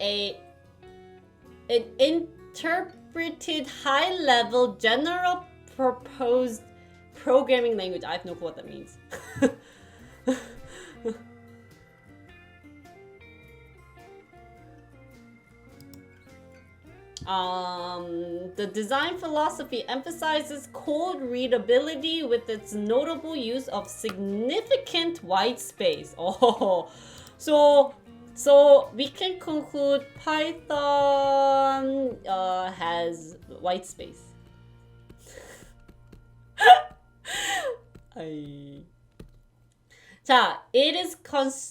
an interpreted high-level general purpose programming language. I have no clue what that means. The design philosophy emphasizes code readability with its notable use of significant white space. Oh, so we can conclude Python has white space. 자, it is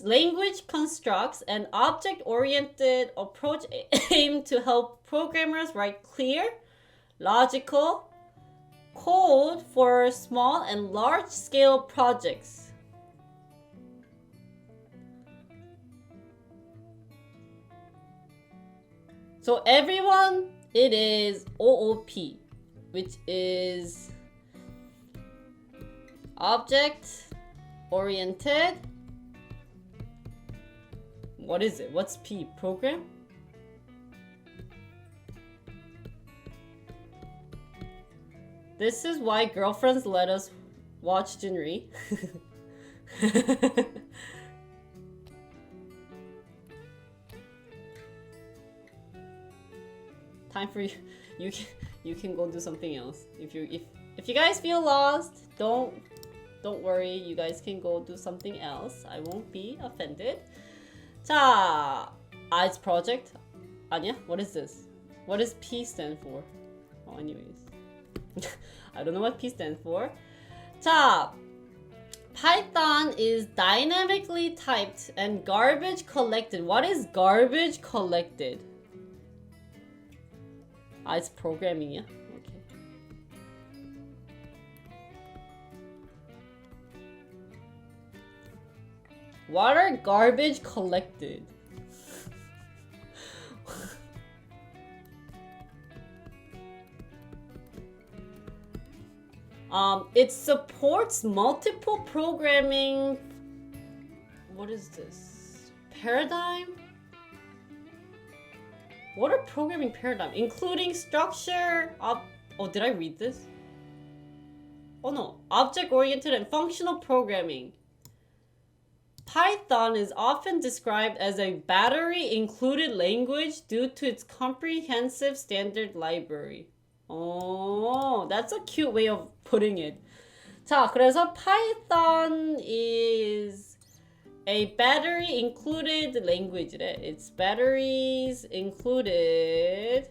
language constructs an object-oriented approach aimed to help programmers write clear, logical code for small and large-scale projects. So everyone, it is OOP, which is object-oriented. What is it? What's P? Program? This is why girlfriends let us watch Jinri. Time for you. You can go do something else. If you guys feel lost, don't worry. You guys can go do something else. I won't be offended. 자, it's project. 아니야? What is this? What does P stand for? Oh, anyways. I don't know what P stands for. 자, Python is dynamically typed and garbage collected. What is garbage collected? It's programming, yeah? Okay. What are garbage collected? It supports multiple programming. What is this? Paradigm? What are programming paradigm? Including structure. Oh, did I read this? Oh no. Object-oriented and functional programming. Python is often described as a battery-included language due to its comprehensive standard library. Oh, that's a cute way of putting it. 자, 그래서 Python is a battery included language래. It's batteries included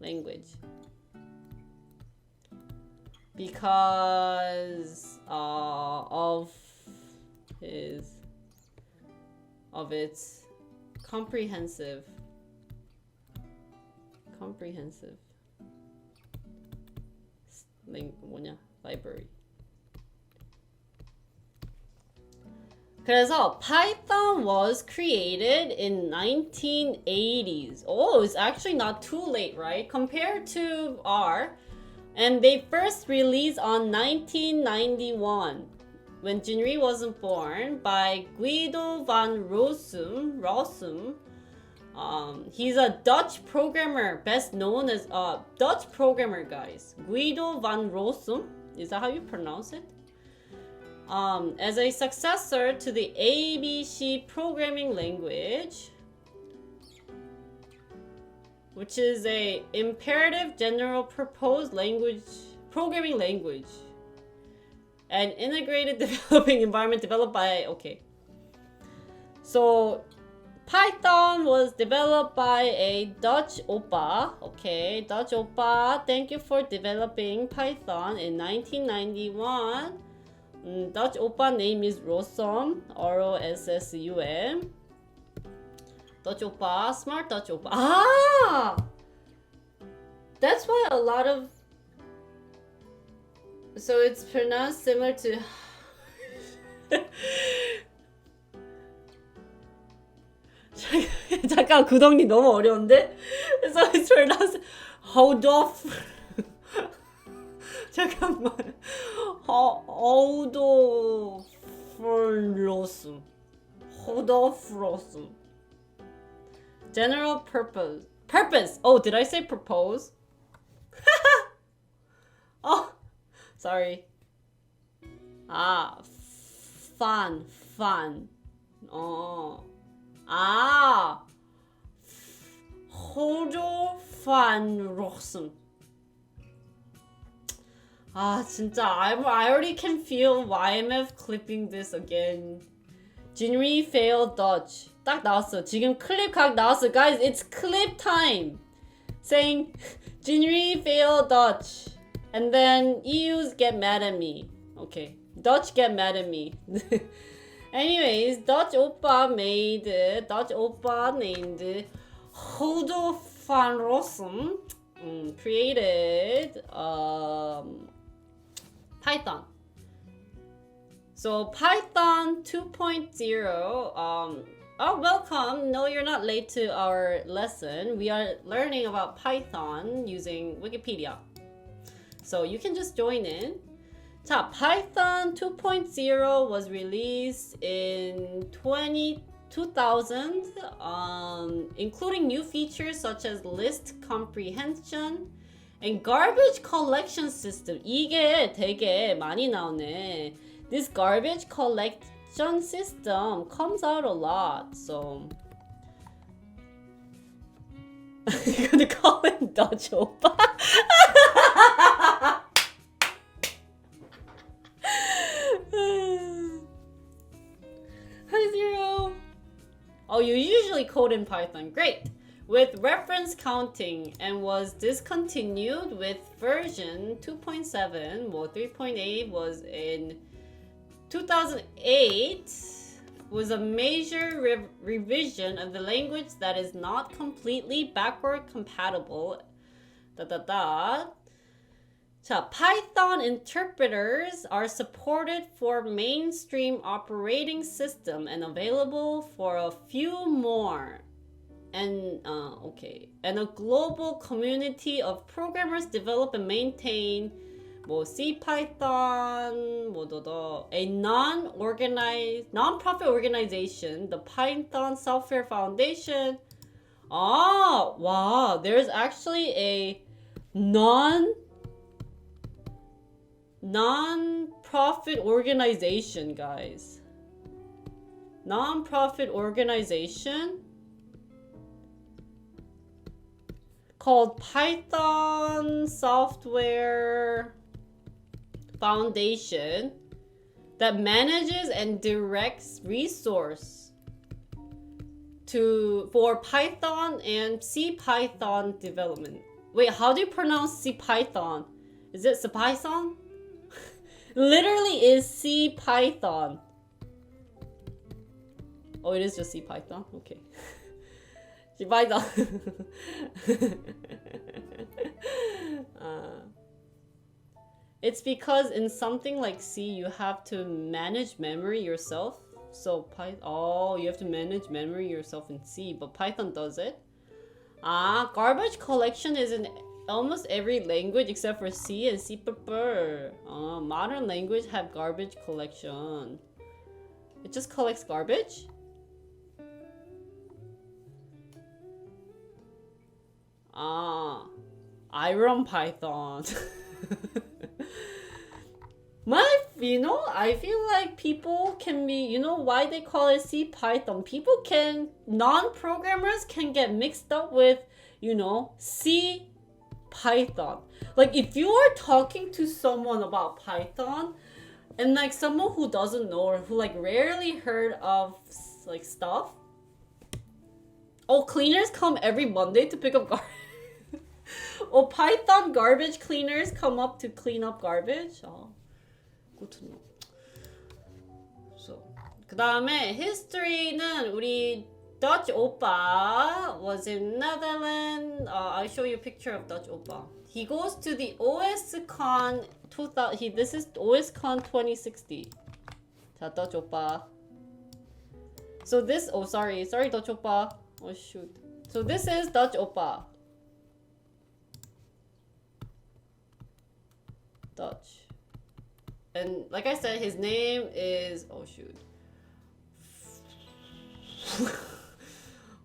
language. Because of its comprehensive library. 그래서 Python was created in 1980s. Oh, it's actually not too late, right? Compared to R. And they first released on 1991 when Jinri wasn't born by Guido van Rossum. He's a Dutch programmer, best known as Dutch programmer, guys. Guido van Rossum, is that how you pronounce it? As a successor to the ABC programming language, which is a imperative general purpose programming language, an integrated developing environment developed by, okay. So Python was developed by a Dutch oppa. Okay, Dutch oppa, thank you for developing Python in 1991. Dutch oppa name is Rossum, Rossum. Dutch oppa, smart Dutch oppa. Ah! That's why a lot of... So it's pronounced similar to... 잠깐 구덩이 너무 어려운데? So it's pronounced hold off. 잠깐만. hold off. General purpose. Purpose! Oh, did I say propose? Oh, sorry. 아, fun. 아, 호조 fanrossum. 아, 진짜 I already can feel YMF clipping this again. January failed Dutch. 딱 나왔어. 지금 클립 각 나왔어. Guys, it's clip time. Saying January failed Dutch. And then EUs get mad at me. Okay. Dutch get mad at me. Anyways, Dutch oppa named Hodo van Rossum created Python. So Python 2.0, oh, welcome. No, you're not late to our lesson. We are learning about Python using Wikipedia. So you can just join in. 자, Python 2.0 was released in 2000, including new features such as list comprehension and garbage collection system. 이게 되게 많이 나오네. This garbage collection system comes out a lot, so you're gonna call him Dutch Oppa? Hi, Zero. Oh, you usually code in Python. Great. With reference counting, and was discontinued with version 2.7. Well, 3.8 was in 2008. Was a major revision of the language that is not completely backward compatible. 자, Python interpreters are supported for mainstream operating system and available for a few more. And and a global community of programmers develop and maintain C Python, a non-profit organization, the Python Software Foundation. Oh, wow, there's actually a non-profit organization, guys. Non-profit organization called Python Software Foundation that manages and directs resource for Python and C Python development. Wait, how do you pronounce C Python? Is it Python? Literally is C Python. Oh, it is just C Python? Okay. C Python. It's because in something like C, you have to manage memory yourself. So you have to manage memory yourself in C, but Python does it. Garbage collection is in almost every language except for C and C++. Modern language have garbage collection. It just collects garbage? I run Python. I feel like people can be, why they call it C Python. Non-programmers can get mixed up with, C Python. Like if you are talking to someone about Python and like someone who doesn't know or who like rarely heard of like stuff. Oh, cleaners come every Monday to pick up garbage. Oh, Python garbage cleaners come up to clean up garbage. Good to know. So, 그 다음에 history는 우리 Dutch Oppa was in Netherlands. I'll show you a picture of Dutch Oppa. He goes to the OSCon 2000. This is OSCon 2060. 자, Dutch Oppa. So this. Oh, sorry, Dutch Oppa. Oh shoot. So this is Dutch Oppa. Dutch. And like I said, his name is, oh shoot,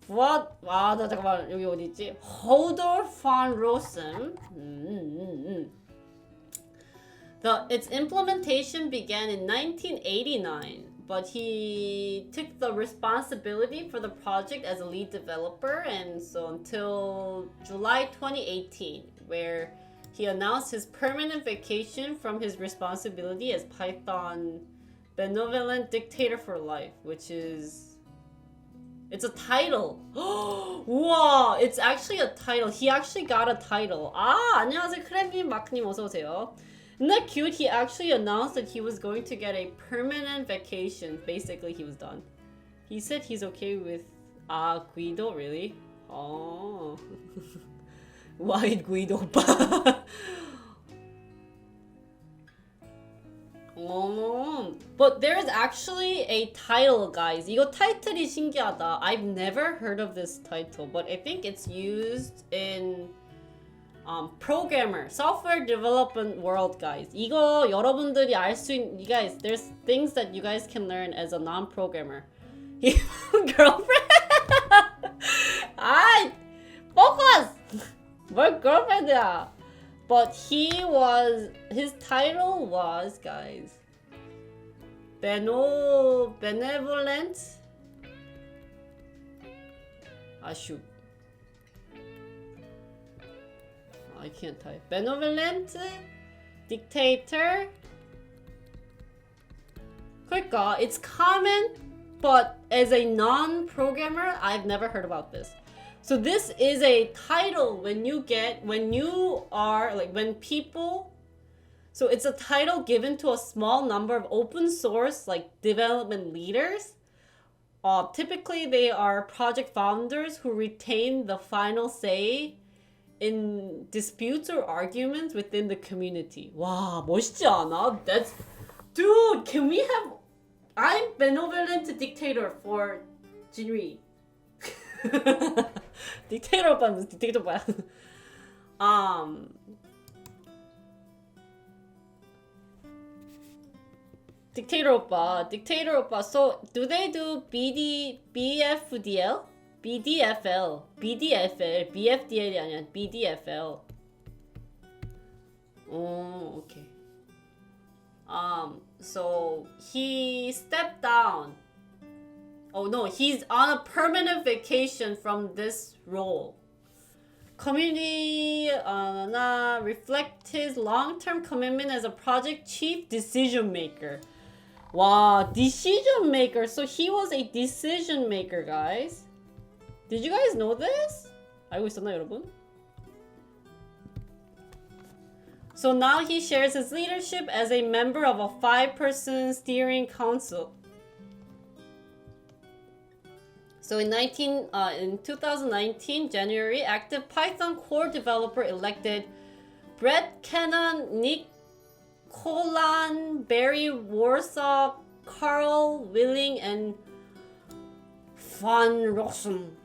what? 아, 나 잠깐만 여기 어디 있지? Hodor van Rossum. Its implementation began in 1989, but he took the responsibility for the project as a lead developer, and so until July 2018, where he announced his permanent vacation from his responsibility as Python benevolent dictator for life, which is, it's a title. Wow, it's actually a title. He actually got a title. 아, 안녕하세요, 크렘님, 마크님 어서 오세요. Isn't that cute? He actually announced that he was going to get a permanent vacation. Basically, he was done. He said he's okay with Guido, really? Oh. Why Guido 오빠? Oh, but there is actually a title, guys. 이거 타이틀이 신기하다. I've never heard of this title, but I think it's used in programmer, software development world, guys. 이거 여러분들이 알 수 있는, you guys, there's things that you guys can learn as a non-programmer. girlfriend? 아, focus! 뭘 girlfriend이야? But his title was, guys, benevolent. shoot. I can't type. Benevolent dictator. 그러니까 it's common, but as a non-programmer, I've never heard about this. So this is a title when you are like when people. So it's a title given to a small number of open source like development leaders. Typically, they are project founders who retain the final say in disputes or arguments within the community. 와, 멋있지 않아? Dude, can we have... I'm benevolent dictator for Jinri. 딕테이터 오빠 무슨 딕테이터 오빠야? 딕테이터 오빠. So, do they do BFDL? BDFL, BFDL이 아니야, BDFL. Okay. So he stepped down. Oh no, he's on a permanent vacation from this role. Community reflect his long-term commitment as a project chief decision maker. Wow, decision maker. So he was a decision maker, guys. Did you guys know this? 알고 있었나, 여러분? So now he shares his leadership as a member of a 5-person steering council. So in 2019 January, active Python core developer elected Brett Cannon, Nick Colan, Barry Warsaw, Carl Willing, and Van Rossum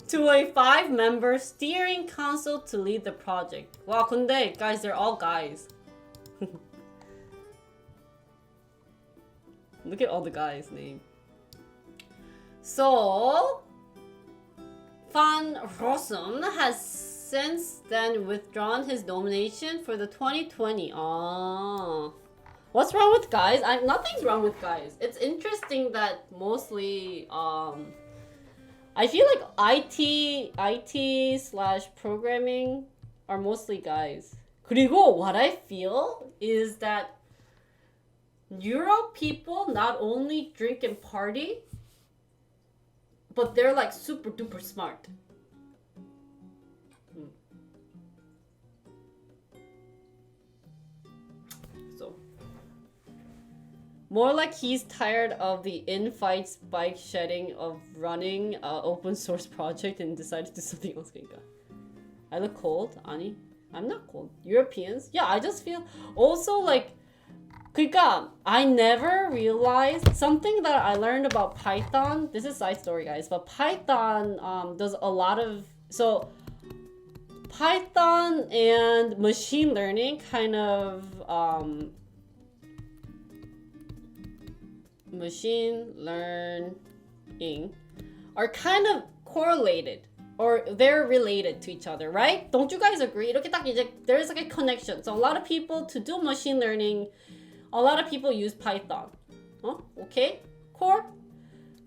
to a 5-member steering council to lead the project. Wow, 근데 guys, they're all guys. Look at all the guys' names. So, Van Rossum has since then withdrawn his nomination for the 2020. What's wrong with guys? Nothing's wrong with guys. It's interesting that mostly, I feel like IT/programming are mostly guys. 그리고 what I feel is that Europe people not only drink and party, but they're like super duper smart. So, more like he's tired of the infights, bike shedding of running an open source project and decided to do something else. I look cold, Ani. I'm not cold. Europeans, yeah, I just feel also like. 그러니까 I never realized something that I learned about Python. This is side story, guys, but Python does a lot of Python and machine learning kind of machine learn learning are kind of correlated or they're related to each other, right? Don't you guys agree? 이렇게 딱 이제 there's like a connection. So a lot of people to do machine learning, a lot of people use Python. Okay? Core?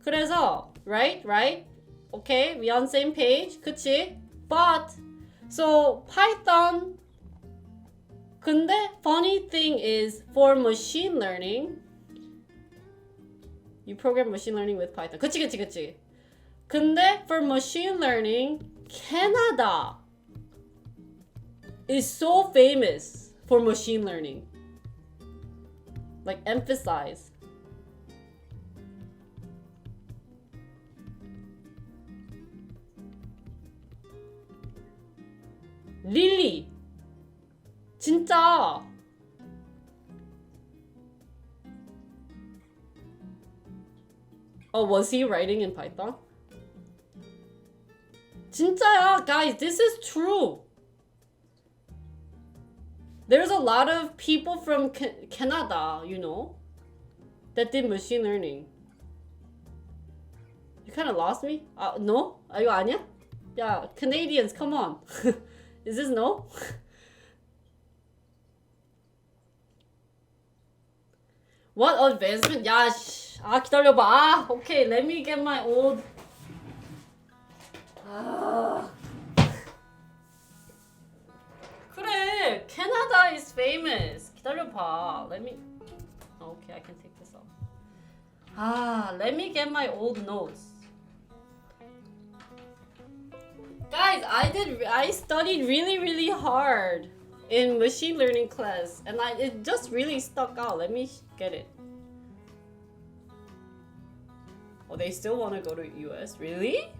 그래서 right? Okay, we on same page. 그치? But so Python 근데 funny thing is for machine learning you program machine learning with Python. 그치. 근데 for machine learning Canada is so famous for machine learning. Like emphasize. Really? 진짜. Oh, was he writing in Python? 진짜야, guys, this is true. There's a lot of people from Canada, you know, that did machine learning. You kind of lost me? No? 이거 아니야? Yeah, Canadians, come on. Is this no? What advancement? 야, 기다려봐. Okay, let me get my old. 그래, Canada is famous. 기다려봐. Let me. Okay, I can take this off. Let me get my old notes. Guys, I studied really hard in machine learning class, and it just really stuck out. Let me get it. Oh, they still want to go to US? Really?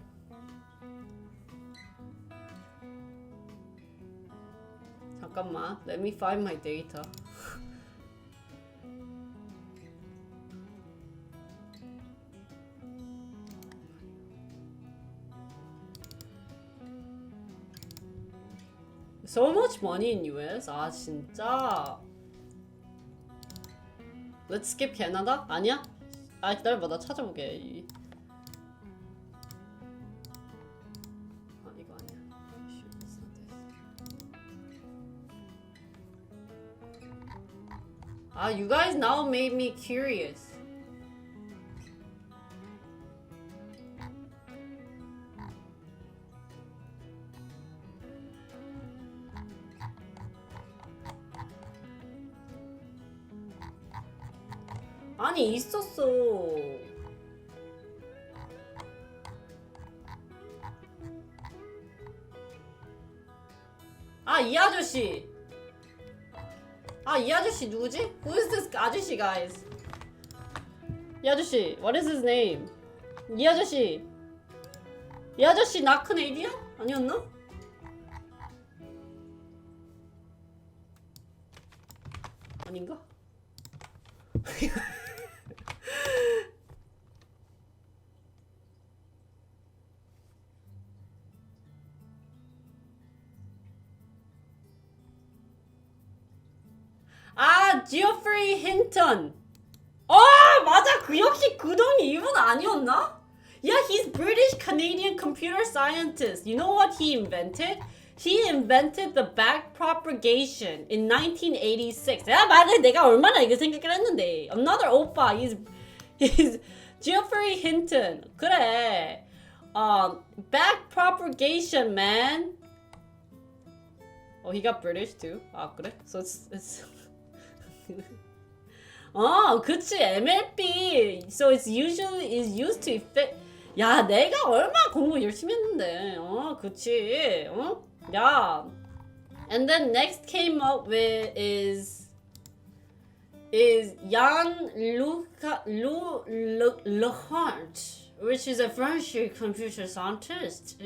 잠깐만, let me find my data. So much money in US? 진짜? Let's skip Canada? 아니야? 기다려봐, 나 찾아보게. 이거 아니야. You guys now made me curious. 아니 있었어. 이 아저씨. 이 아저씨 누구지? Who is this 아저씨, guys? 이 아저씨, what is his name? 이 아저씨 나 카네디언? 아니었나? 아닌가? Geoffrey Hinton. 맞아. 그 역시 그동이 이분 아니었나? Yeah, he's British Canadian computer scientist. You know what he invented? He invented the backpropagation in 1986. 맞아. 내가 얼마나 이거 생각을 했는데. Another 오빠. He's Geoffrey Hinton. 그래. Backpropagation, man. He got British too. 그래? So it's 그치. MLP. So it's used to effect. 야, 내가 얼마나 공부 열심히 했는데. 그치. 야. And then next came up with is Jan Lehart, which is a French computer scientist.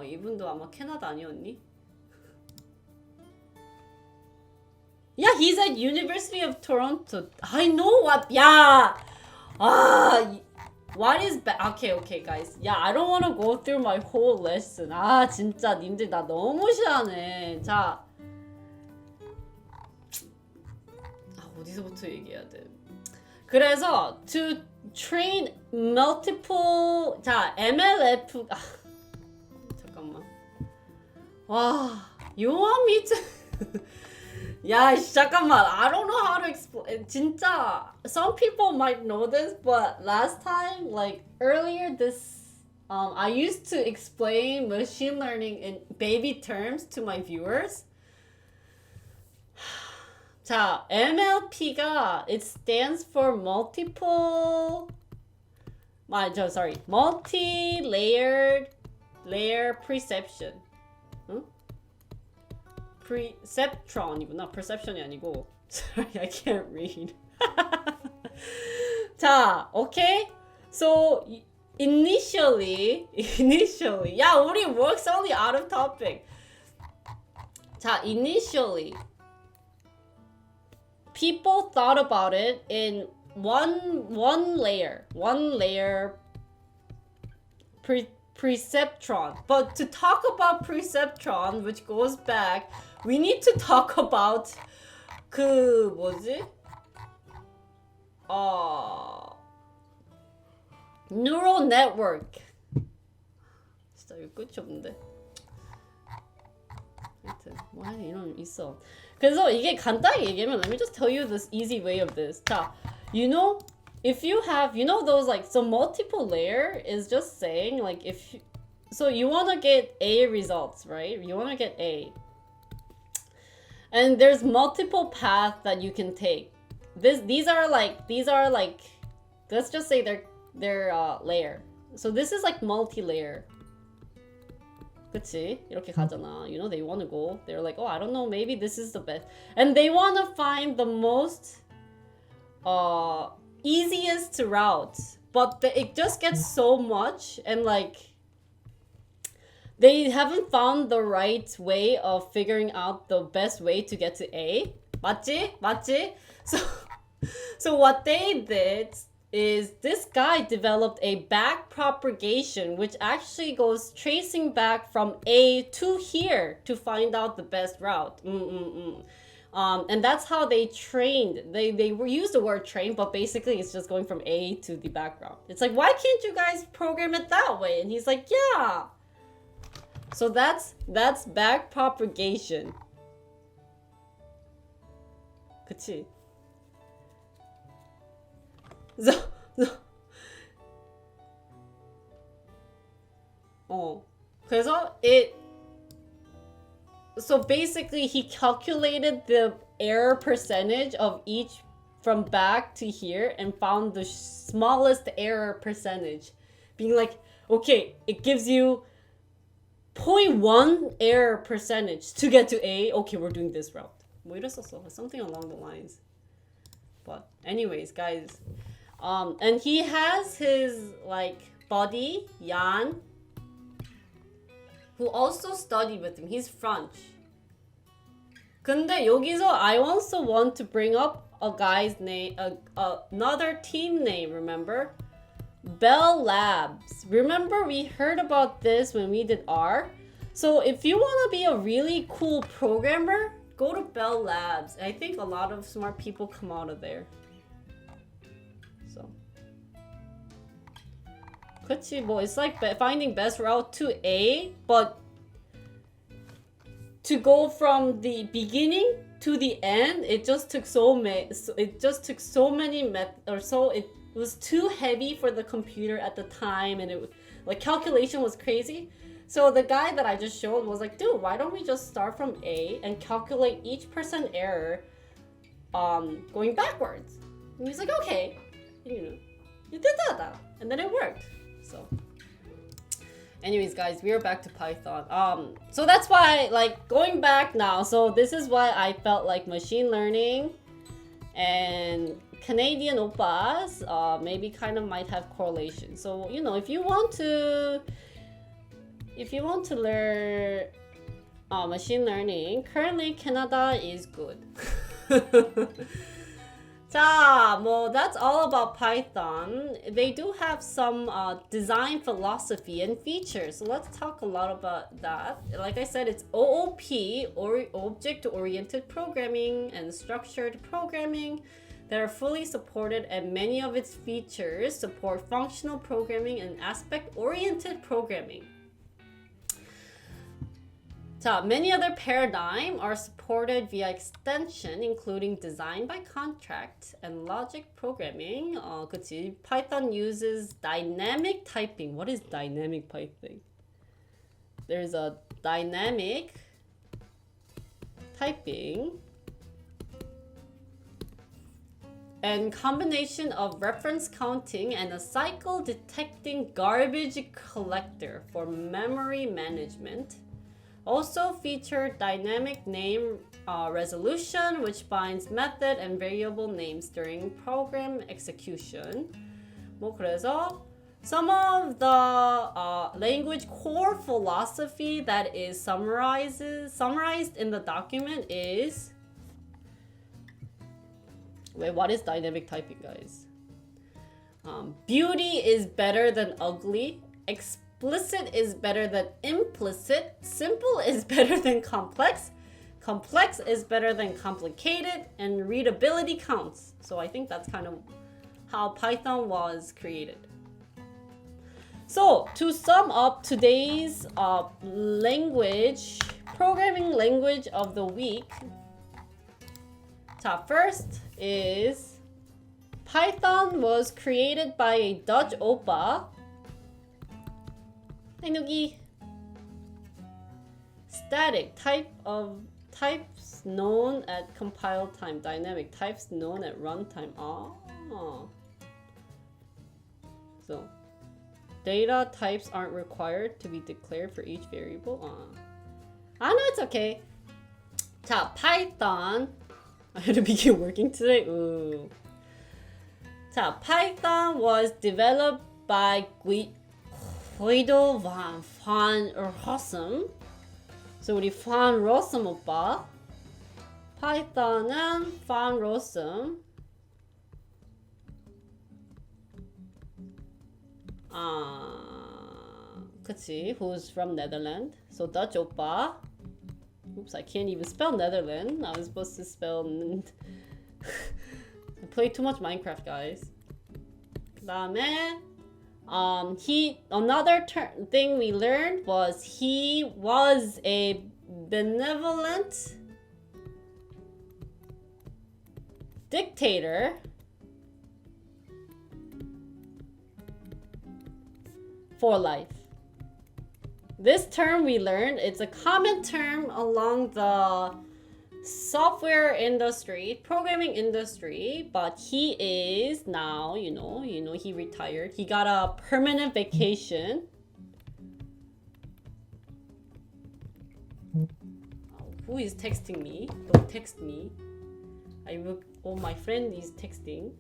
이분도 아마 캐나다 아니었니? Yeah, he's at University of Toronto. I know what. Yeah. What is okay, guys. Yeah, I don't want to go through my whole lesson. 진짜 님들 나 너무 싫어하네. 자. 어디서부터 얘기해야 돼? 그래서 to train multiple 자 MLF 잠깐만 와 you want me to 야 잠깐만 I don't know how to explain 진짜 some people might know this but last time like earlier this I used to explain machine learning in baby terms to my viewers. 자, MLP가 it stands for multi-layered layer perception. 응? Perceptron이구나. perception이 아니고. Sorry, I can't read. 자, okay? So initially, 야, 우리 works only out of topic. 자, initially, people thought about it in one layer perceptron. But to talk about perceptron, which goes back, we need to talk about 그 뭐지? neural network. 진짜 이거 끝이 없는데. 하여튼 뭐 하여튼 이런 있어. 그래서 이게 간단히 얘기하면 let me just tell you this easy way of this. 자, you know, if you have, you know those like, so multiple layer is just saying like if, so you want to get A results, right? You want to get A. And there's multiple paths that you can take. These are like, let's just say they're layer. So this is like multi-layer. 그치? 이렇게 가잖아. You know, they want to go. They're like, oh, I don't know, maybe this is the best. And they want to find the most easiest route. But it just gets so much and like they haven't found the right way of figuring out the best way to get to A. 맞지? 맞지? So what they did is this guy developed a back propagation which actually goes tracing back from A to here to find out the best route. And that's how they trained. They used the word train, but basically it's just going from A to the background. It's like, why can't you guys program it that way? And he's like, yeah. So that's back propagation. 그치? 그래서 so basically he calculated the error percentage of each from back to here and found the smallest error percentage, being like, okay, it gives you 0.1 error percentage to get to A. Okay, we're doing this route. 뭐 이랬었어, something along the lines. But anyways, guys, and he has his like buddy Jan, who also studied with him. He's French. 근데 여기서 I also want to bring up a guy's name, another team name. Remember, Bell Labs. Remember we heard about this when we did R. So if you want to be a really cool programmer, go to Bell Labs. I think a lot of smart people come out of there. 그치, 뭐 it's like finding best route to A, but to go from the beginning to the end, it just took so many it was too heavy for the computer at the time, and it like calculation was crazy. So the guy that I just showed was like, dude, why don't we just start from A and calculate each percent error going backwards? And he's like, okay, you know, you did that, and then it worked. So anyways, guys, we are back to Python. So that's why, like, going back now, so this is why I felt like machine learning and Canadian oppas maybe kind of might have correlation. So, you know, if you want to learn machine learning, currently Canada is good. 자, well, that's all about Python. They do have some design philosophy and features. So let's talk a lot about that. Like I said, it's OOP, or object-oriented programming, and structured programming. that are fully supported, and many of its features support functional programming and aspect-oriented programming. 자, many other paradigms are supported via extension, including design by contract and logic programming. 그치. Python uses dynamic typing. What is dynamic typing? There's a dynamic typing and combination of reference counting and a cycle detecting garbage collector for memory management. Also feature dynamic name resolution, which binds method and variable names during program execution. 뭐 그래서 some of the language core philosophy that is summarized in the document is. Wait, what is dynamic typing, guys? Beauty is better than ugly. Explicit is better than implicit. Simple is better than complex. Complex is better than complicated. And readability counts. So I think that's kind of how Python was created. So to sum up today's programming language of the week. 자, first is Python was created by a Dutch oppa. Hey, Noogie. Static types known at compile time. Dynamic types known at runtime. So data types aren't required to be declared for each variable. No, it's okay. 자, Python. I had to begin working today. Ooh. 자, Python was developed by Guido van Rossum. So 우리 van Rossum 오빠. Python은 van Rossum. 그치. Who's from Netherlands. So Dutch 오빠. Oops, I can't even spell Netherlands. I was supposed to spell. I play too much Minecraft, guys. 그다음에 another thing we learned was he was a benevolent dictator for life. This term we learned, it's a common term along the software industry, programming industry, but he is now, you know, he retired. He got a permanent vacation. Who is texting me? Don't text me. My friend is texting.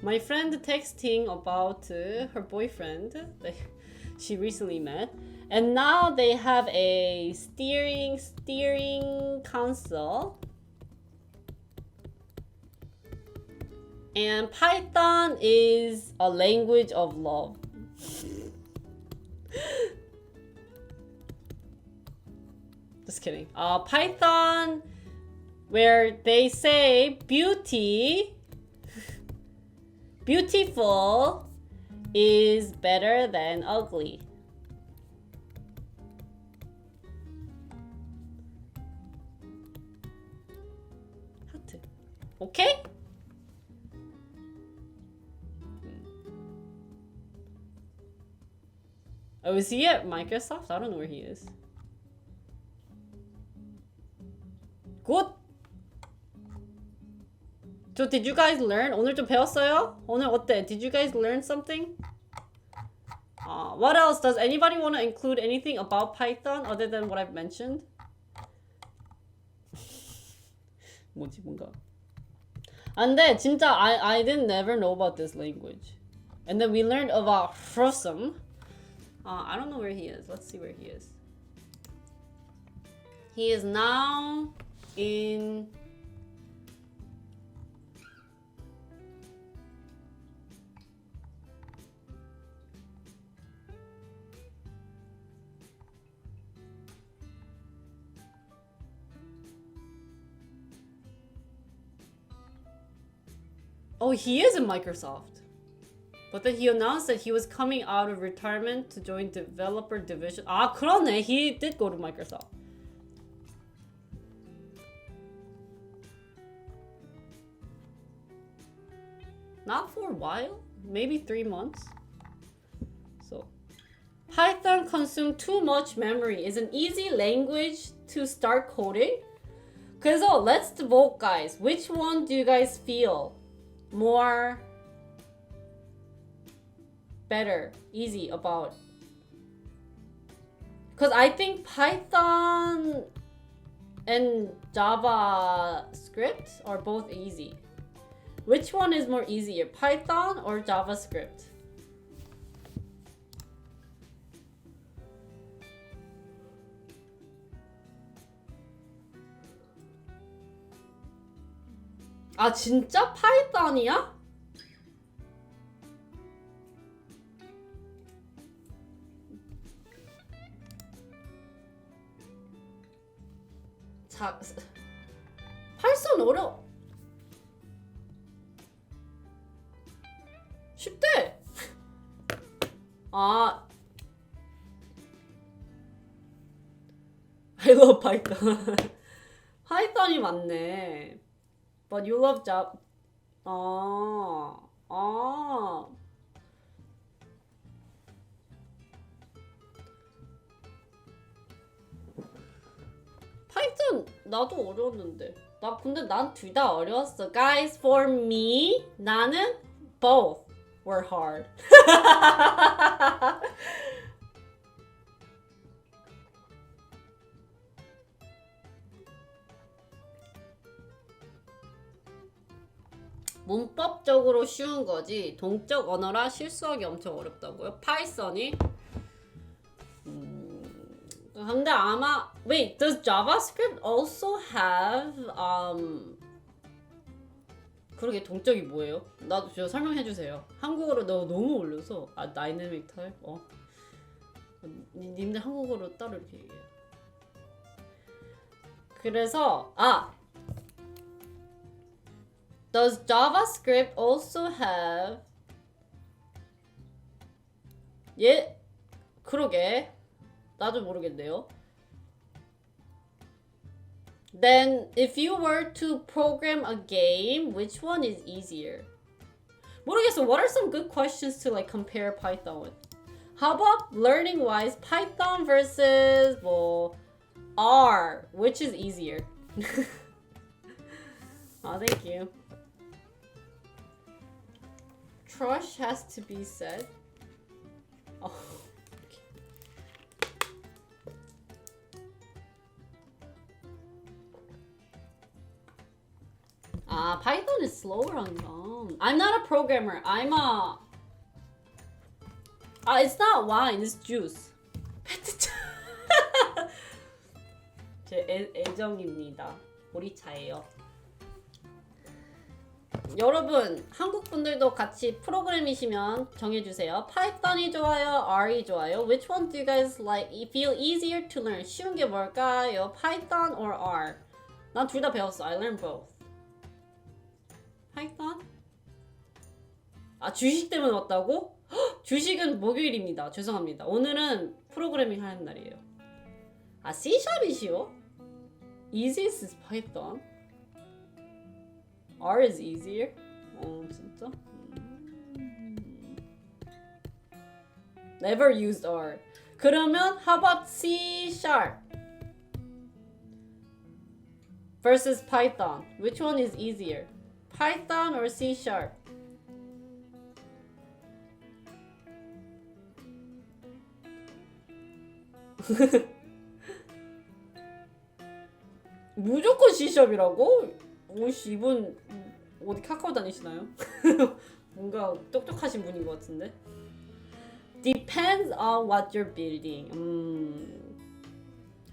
My friend texting about her boyfriend that she recently met, and now they have a steering console. And Python is a language of love. Just kidding. Python, where they say beautiful is better than ugly. 하트. Okay? Oh, is he at Microsoft? I don't know where he is. Good. So did you guys learn? 오늘 좀 배웠어요? 오늘 어때? Did you guys learn something? What else? Does anybody want to include anything about Python other than what I've mentioned? 뭐지 뭔가. 근데 진짜 I didn't never know about this language. And then we learned about Rossum. I don't know where he is. Let's see where he is. He is now in Oh, he is in Microsoft. But then he announced that he was coming out of retirement to join developer division. 아, 그러네. He did go to Microsoft. Not for a while. Maybe 3 months. So, Python consumes too much memory. Is an easy language to start coding. 그래서 let's vote, guys. Which one do you guys feel more better, easy about? Because I think Python and JavaScript are both easy. Which one is more easier, Python or JavaScript? 아, 진짜 파이썬이야? 자, 파이썬 어려워. 쉽대. 아, I love Python. 파이썬이 맞네. But you love Java. 파이썬 나도 어려웠는데. 근데 난 둘 다 어려웠어. Guys, for me, 나는 both were hard. 문법적으로 쉬운 거지 동적 언어라 실수하기 엄청 어렵다고요? 파이썬이? 근데 아마 wait, does JavaScript also have 그러게 동적이 뭐예요? 나도 저 설명해 주세요. 한국어로 너무 어려서 다이내믹 타입? 님들 한국어로 따로 이렇게 얘기해요. 그래서 Does JavaScript also have? 예, 그러게. 나도 모르겠네요. Then, if you were to program a game, which one is easier? 모르겠어. What are some good questions to like compare Python with? How about learning-wise, Python versus R, which is easier? Thank you. Trust has to be said. Python is slower on them. I'm not a programmer. It's not wine, it's juice. 제 애정입니다. 보리차예요. 여러분, 한국 분들도 같이 프로그램이시면 정해주세요. 파이썬이 좋아요, R이 좋아요. Which one do you guys like? Feel easier to learn? 쉬운 게 뭘까요? Python or R? 난 둘 다 배웠어. I learned both. 파이썬? 주식 때문에 왔다고? 주식은 목요일입니다. 죄송합니다. 오늘은 프로그래밍 하는 날이에요. C#이시요? Easiest is Python. R is easier? 진짜? Never used R. 그러면 how about C# versus Python? Which one is easier? Python or C#? 무조건 C#이라고? 오씨, 이분 어디 카카오 다니시나요? 뭔가 똑똑하신 분인 것 같은데. Depends on what you're building.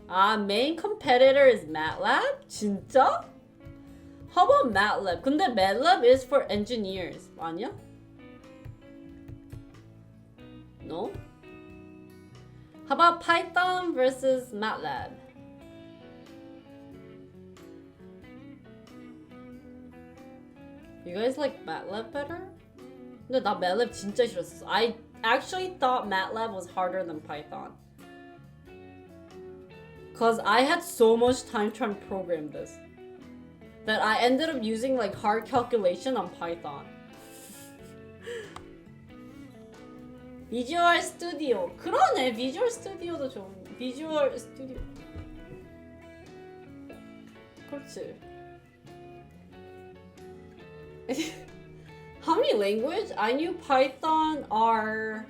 Main competitor is MATLAB? 진짜? How about MATLAB? 근데 MATLAB is for engineers. 아니야? No? How about Python versus MATLAB? You guys like MATLAB better? 근데 나 MATLAB 진짜 싫었어. I actually thought MATLAB was harder than Python. Cause I had so much time trying to program this that I ended up using like hard calculation on Python. 비주얼 스튜디오. 그러네. 비주얼 스튜디오도 좋은. 비주얼 스튜디오. 그렇지. How many language? I knew Python are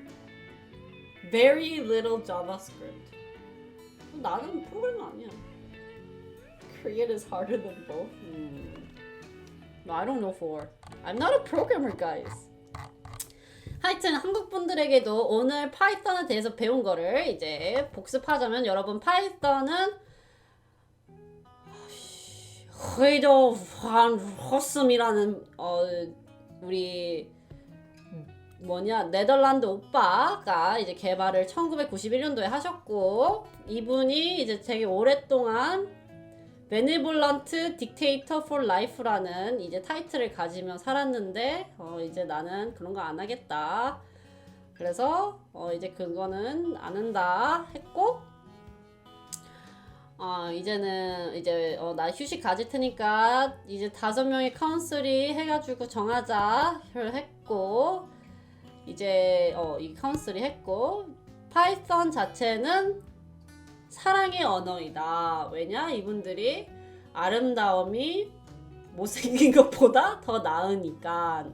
very little JavaScript. 나는 프로그래머 아니야. Create is harder than both. No, I don't know for. I'm not a programmer, guys. 하여튼 한국 분들에게도 오늘 파이썬에 대해서 배운 거를 이제 복습하자면 여러분 파이썬은 회도 허슴이라는 우리 네덜란드 오빠가 이제 개발을 1991년도에 하셨고 이분이 이제 되게 오랫동안 Benevolent Dictator for Life라는 이제 타이틀을 가지며 살았는데 이제 나는 그런 거 안 하겠다. 그래서 이제 그거는 안 한다 했고 이제는 이제 나 휴식 가질 테니까 이제 5명의 카운슬이 해가지고 정하자를 했고 이제 이 카운슬이 했고 파이썬 자체는 사랑의 언어이다. 왜냐? 이분들이 아름다움이 못생긴 것보다 더 나으니까.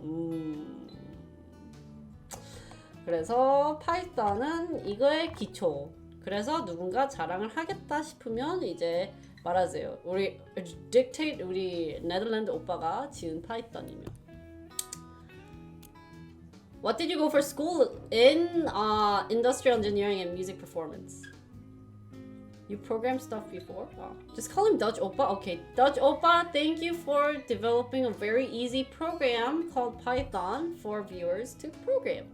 그래서 파이썬은 이거의 기초. 그래서 누군가 자랑을 하겠다 싶으면 이제 말하세요. 우리 네덜란드 오빠가 지은 파이썬이며. What did you go for school in industrial engineering and music performance? You programmed stuff before? Wow. Just call him Dutch Oppa. Okay, Dutch Oppa, thank you for developing a very easy program called Python for viewers to program.